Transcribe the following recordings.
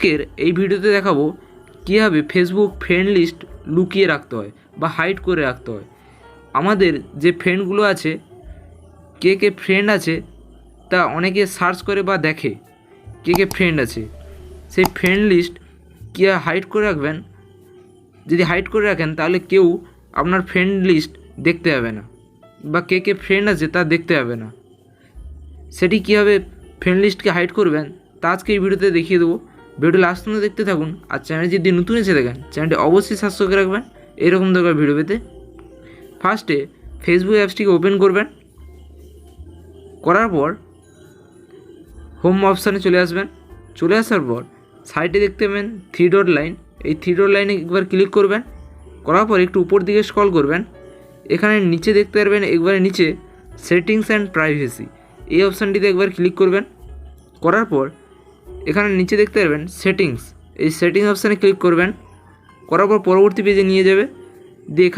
আজকের এই ভিডিওতে দেখাবো কীভাবে ফেসবুক ফ্রেন্ড লিস্ট লুকিয়ে রাখতে হয় বা হাইড করে রাখতে হয়। আমাদের যে ফ্রেন্ডগুলো আছে, কে কে ফ্রেন্ড আছে তা অনেকে সার্চ করে বা দেখে কে কে ফ্রেন্ড আছে, সেই ফ্রেন্ড লিস্ট কী হাইড করে রাখবেন। যদি হাইড করে রাখেন তাহলে কেউ আপনার ফ্রেন্ড লিস্ট দেখতে পাবে না বা কে কে ফ্রেন্ড আছে তা দেখতে পাবে না। সেটি কীভাবে ফ্রেন্ড লিস্টকে হাইড করবেন তা আজকে এই ভিডিওতে দেখিয়ে দেবো। ভিডিও লাস্ট পর্যন্ত দেখতে থাকুন। আর চ্যানেল যদি নতুন এসে দেখেন চ্যানেলটি অবশ্যই সাবস্ক্রাইব করে রাখবেন এরকম দরকার ভিডিও পেতে। ফার্স্টে ফেসবুক অ্যাপসটিকে ওপেন করবেন, করার পর হোম অপশানে চলে আসবেন। চলে আসার পর সাইডে দেখতে পাবেন 3 ডট লাইন, এই 3 ডট লাইনে একবার ক্লিক করবেন। করার পর একটু উপর দিকে স্ক্রল করবেন, এখানে নিচে দেখতে পারবেন একবারে নিচে সেটিংস অ্যান্ড প্রাইভেসি, এই অপশানটিতে একবার ক্লিক করবেন। করার পর এখানে নিচে দেখতে পারবেন সেটিংস, এই সেটিংস অপশানে ক্লিক করবেন। করার পর পরবর্তী পেজে নিয়ে যাবে। দিয়ে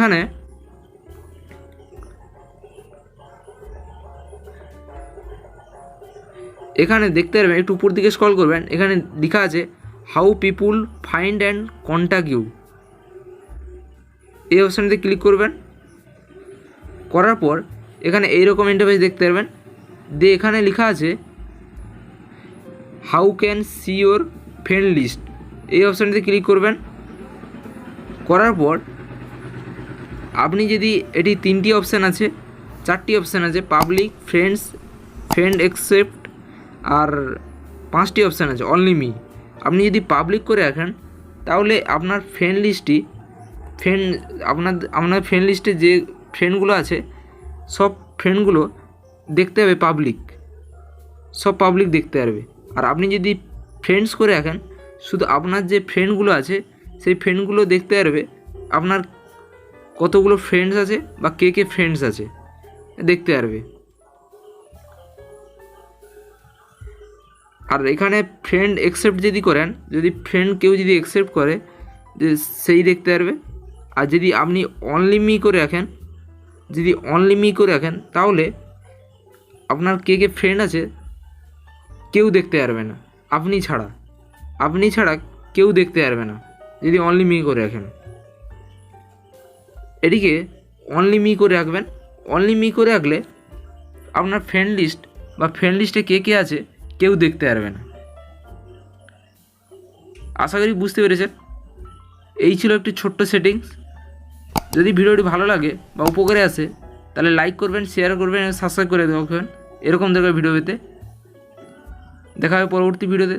এখানে দেখতে পারবেন একটু উপর দিকে স্ক্রল করবেন, এখানে লেখা আছে how people find and contact you, এই অপশানটিতে ক্লিক করবেন। করার পর এখানে এইরকম ইন্টারফেস দেখতে পারবেন। দিয়ে এখানে লেখা আছে how can see your friend list, এই অপশানটিতে ক্লিক করবেন। করার পর আপনি যদি এটি 3টি অপশান আছে, 4টি অপশান আছে, পাবলিক, ফ্রেন্ডস, ফ্রেন্ড একসেপ্ট, আর 5টি অপশান আছে অনলি মি। আপনি যদি পাবলিক করে রাখেন তাহলে আপনার ফ্রেন্ড লিস্টটি আপনার ফ্রেন্ড লিস্টে যে ফ্রেন্ডগুলো আছে সব ফ্রেন্ডগুলো দেখতে হবে পাবলিক, সব পাবলিক দেখতে পারবে। আর আপনি যদি ফ্রেন্ডস করে রাখেন শুধু আপনার যে ফ্রেন্ডগুলো আছে সেই ফ্রেন্ডগুলো দেখতে পারবে আপনার কতগুলো ফ্রেন্ডস আছে বা কে কে ফ্রেন্ডস আছে দেখতে পারবে। আর এখানে ফ্রেন্ড অ্যাকসেপ্ট যদি করেন, যদি ফ্রেন্ড কেউ যদি অ্যাকসেপ্ট করে সেই দেখতে পারবে। আর যদি আপনি অনলি মি করে রাখেন তাহলে আপনার কে কে ফ্রেন্ড আছে কেউ দেখতে পারবে না, আপনি ছাড়া কেউ দেখতে পারবে না যদি অনলি মি করে রাখেন। এটিকে অনলি মি করে রাখবেন। অনলি মি করে রাখলে আপনার ফ্রেন্ড লিস্ট বা ফ্রেন্ড লিস্টে কে কে আছে কেউ দেখতে পারবে না। আশা করি বুঝতে পেরেছেন। এই ছিল একটি ছোট্ট সেটিংস। যদি ভিডিওটি ভালো লাগে বা উপকারে আসে তাহলে লাইক করবেন, শেয়ার করবেন, সাবস্ক্রাইব করে দেবেন এরকম দরকার ভিডিও পেতে। দেখা হবে পরবর্তী ভিডিওতে।